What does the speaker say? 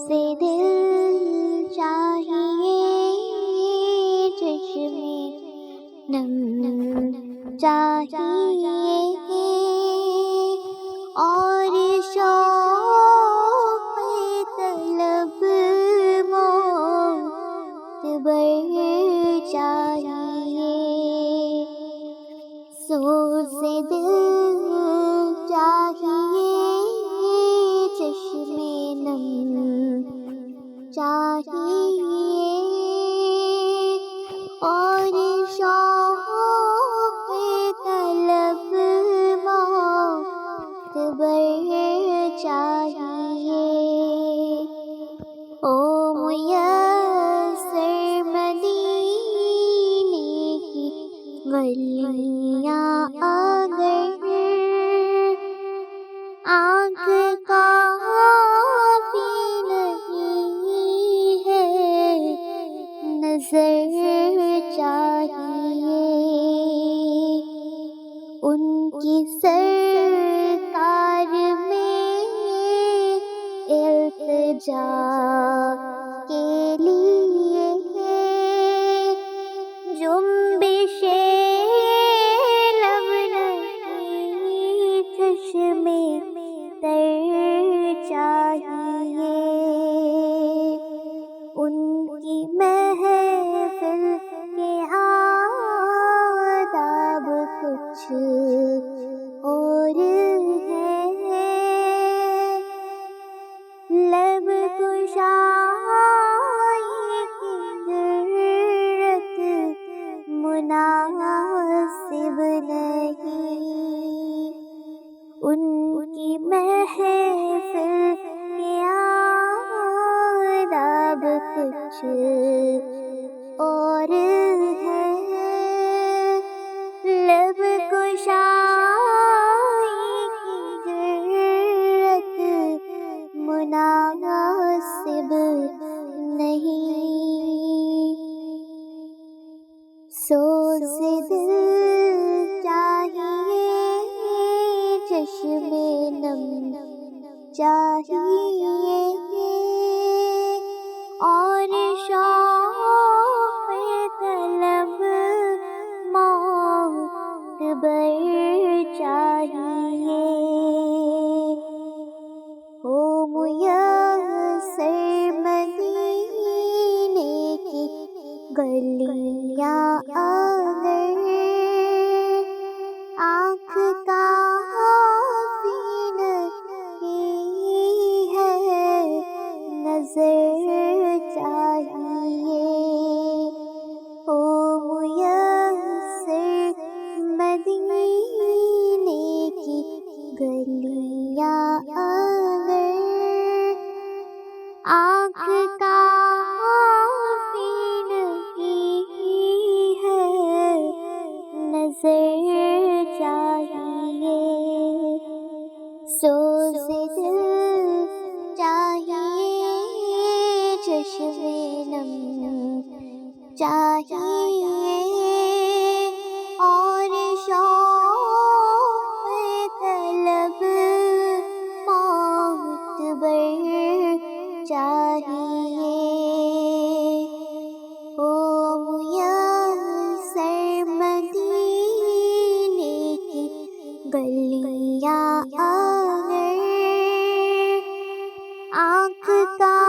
سے دل چاہیے، چشم نم چاہیے، اور شوق طلب معتبر چاہیے، سوز دل چاہیے، چشم نم چاہیے، اور شوق طلب معتبر چاہیے، او میسر مدینے کی گلیاں اگر آنکھ کافی نہیں ہے، نظر چاہیے، ان کی سرکار میں التجا کے لیے جنبش لب نہیں، چشم تر چاہیے، ان کی محفل کے آداب کچھ اور ہے، لب کشائی کی ضرورت مناسب نہیں، ان کی محفل کے آداب کچھ اور ہے، لب کشائی کی ضرورت مناسب نہیں، سوز دل چاہیے، چشم نم چاہیے، اور شوق طلب معتبر چاہیے، ہو میسر مدینے کی گلیاں اگر آنکھ کافی نہیں ہے، نظر چاہیے، او میسر مدینے کی گلیاں اگر آنکھ کافی نہیں ہے، نظر چاہیے، سوز دل چاہیے، چشم نم چاہیے، اور شوق طلب معتبر چاہیے، او میسر مدینے کی گلیاں اگر آنکھ کا